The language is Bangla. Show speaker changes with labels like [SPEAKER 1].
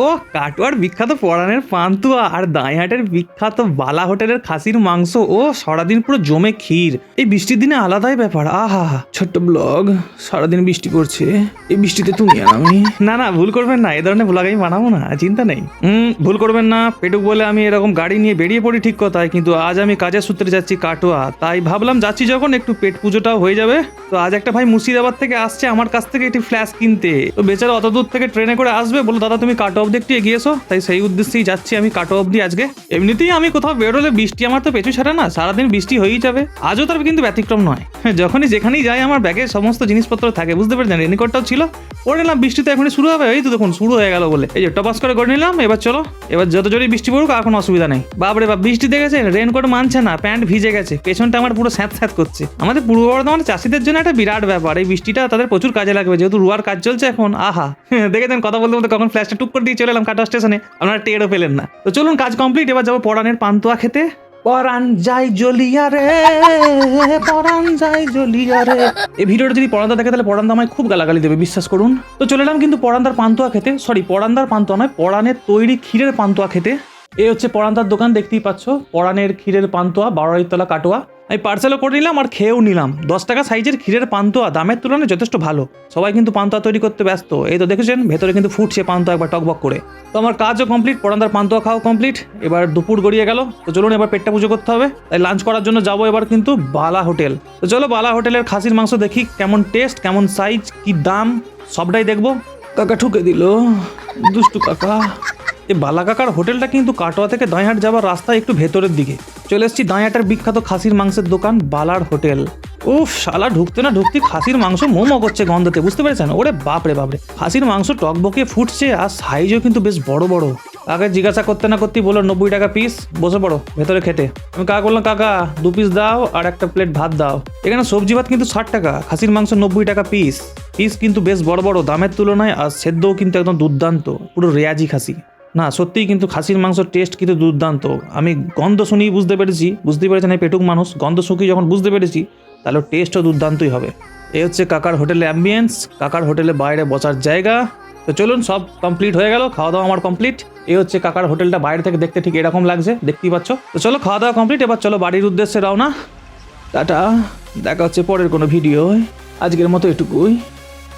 [SPEAKER 1] ও কাটোয়ার বিখ্যাত পরানের পান্তুয়া আর দাঁইহাটের বিখ্যাত বালা হোটেলের খাসির মাংস ও সারাদিন পুরো জমে ক্ষীর। এই বৃষ্টির দিনে আলাদাই ব্যাপার। আহা, ছোট্ট ব্লগ, সারাদিন বৃষ্টি করছে, এই বৃষ্টিতে তুমি আর আমি। না ভুল করবেন না, এ ধরনের ব্লগ আমি বানাবো না, চিন্তা নেই। ভুল করবেন না, পেটুক বলে আমি এরকম গাড়ি নিয়ে বেরিয়ে পড়ি ঠিক কথায়, কিন্তু আজ আমি কাজের সূত্রে যাচ্ছি কাটোয়া, তাই ভাবলাম যাচ্ছি যখন একটু পেট পুজোটাও হয়ে যাবে। তো আজ একটা ভাই মুর্শিদাবাদ থেকে আসছে আমার কাছ থেকে একটি ফ্ল্যাশ কিনতে। তো বেচারা অত দূর থেকে ট্রেনে করে আসবে, বলো দাদা তুমি কাটোয়া অব্দি একটু এগিয়েছো, তাই সেই উদ্দেশ্যেই যাচ্ছি আমি কাটোয়া অব্দি আজকে। এমনিতেই আমি কোথাও বেরোলে বৃষ্টি আমার তো পেছু ছাড়ে না, সারাদিন বৃষ্টি হয়েই যাবে, আজও তার কিন্তু ব্যতিক্রম নয়। যখনই যেখানেই যাই আমার ব্যাগে সমস্ত জিনিসপত্র থাকে, বুঝতে পেরেছেন, রেনিকোটটাও ছিল, পরে নিলাম, বৃষ্টি তো এখনই শুরু হবে, এই তো দেখুন শুরু হয়ে গেল বলে এই যে টপাস করে নিলাম। এবার চলো, এবার যত জোরেই বৃষ্টি পড়ুক আর কোনো অসুবিধা নেই। বাপরে বাপ, বৃষ্টি দেখেছে, রেনকোট মানছে না, প্যান্ট ভিজে গেছে, পেছনটা আমার পুরো স্যাঁত স্যাঁত করছে। আমাদের পূর্ব বর্ধমানের চাষিদের জন্য একটা বিরাট ব্যাপার, এই বৃষ্টিটা তাদের প্রচুর কাজে লাগবে, যেহেতু রুয়ার কাজ চলছে এখন। আহা, দেখেছেন কথা বলতে বলতে কখন ফ্ল্যাশটা টুক করে দিয়ে চলে এলাম কাটোয়া স্টেশনে, আপনারা টেরও পেলেন না। তো চলুন কাজ কমপ্লিট, এবার যাবো পরানের পান্তুয়া খেতে। পরান যাই জ্বলিয়া রে, পরান যাই জ্বলিয়া রে। এই ভিডিওটা যদি পরান্দা দেখে তাহলে পরান্দা আমায় খুব গালাগালি দেবে, বিশ্বাস করুন। তো চলে এলাম কিন্তু পরান্দার পান্তুয়া খেতে, সরি পরান্দার পান্তুয়া নয়, পরানের তৈরি ক্ষীরের পান্তুয়া খেতে। এই হচ্ছে পরান্দার দোকান, দেখতেই পাচ্ছ, পরানের ক্ষীরের পান্তুয়া, 12তলা কাটোয়া। আমি পার্সেলও করে নিলাম আর খেয়েও নিলাম। 10 টাকা সাইজের ক্ষীরের পান্তুয়া দামের তুলনায় যথেষ্ট ভালো। সবাই কিন্তু পান্তুয়া তৈরি করতে ব্যস্ত, এই তো দেখেছেন ভেতরে কিন্তু ফুটছে পান্তুয়া একবার টকবক করে। তো আমার কাজও কমপ্লিট, পরান্দার পান্তুয়া খাওয়া কমপ্লিট, এবার দুপুর গড়িয়ে গেল। তো চলুন এবার পেটটা পুজো করতে হবে, তাই লাঞ্চ করার জন্য যাবো এবার কিন্তু বালা হোটেল। তো চলো বালা হোটেলের খাসির মাংস দেখি কেমন টেস্ট, কেমন সাইজ, কি দাম, সবটাই দেখবো। কাকা ঠুকে দিল, দুষ্টু কাকা। এই বালা কাকার হোটেলটা কিন্তু কাটোয়া থেকে দাঁইহাট যাওয়ার রাস্তায় একটু ভেতরের দিকে। চলে এসেছি দাঁইহাটের বিখ্যাত খাসির মাংসের দোকান বালার হোটেল। উফ শালা, ঢুকতে না ঢুকতে খাসির মাংস মোমো করছে গন্ধতে, বুঝতে পেরেছেন? ওরে বাপরে বাপরে, খাসির মাংস টকবকে ফুটছে আর সাইজও কিন্তু বেশ বড় বড়। কাকে জিজ্ঞাসা করতে না করতেই বললো 90 টাকা পিস, বসে পড়ো ভেতরে খেতে। আমি কাকা বললাম কাকা 2 পিস দাও আর একটা প্লেট ভাত দাও। এখানে সবজি ভাত কিন্তু 60 টাকা, খাসির মাংস 90 টাকা পিস। পিস কিন্তু বেশ বড় বড় দামের তুলনায়, আর সেদ্ধও কিন্তু একদম দুর্দান্ত, পুরো রেয়াজি খাসি। না সত্যিই কিন্তু খাসির মাংসের টেস্ট কিন্তু দুর্দান্ত। আমি গন্ধ শুনেই বুঝতে পেরেছেন এই পেটুক মানুষ, গন্ধ শুকিয়ে যখন বুঝতে পেরেছি তাহলে টেস্টও দুর্দান্তই হবে। এই হচ্ছে কাকার হোটেলের অ্যাম্বিয়েন্স, কাকার হোটেলে বাইরে বসার জায়গা। তো চলুন, সব কমপ্লিট হয়ে গেল, খাওয়া দাওয়া আমার কমপ্লিট। এই হচ্ছে কাকার হোটেলটা, বাইরে থেকে দেখতে ঠিক এরকম লাগছে, দেখতেই পাচ্ছ। তো চলো খাওয়া দাওয়া কমপ্লিট, এবার চলো বাড়ির উদ্দেশ্যে রওনা। টাটা, দেখা হচ্ছে পরের কোনো ভিডিও, আজকের মতো এটুকুই।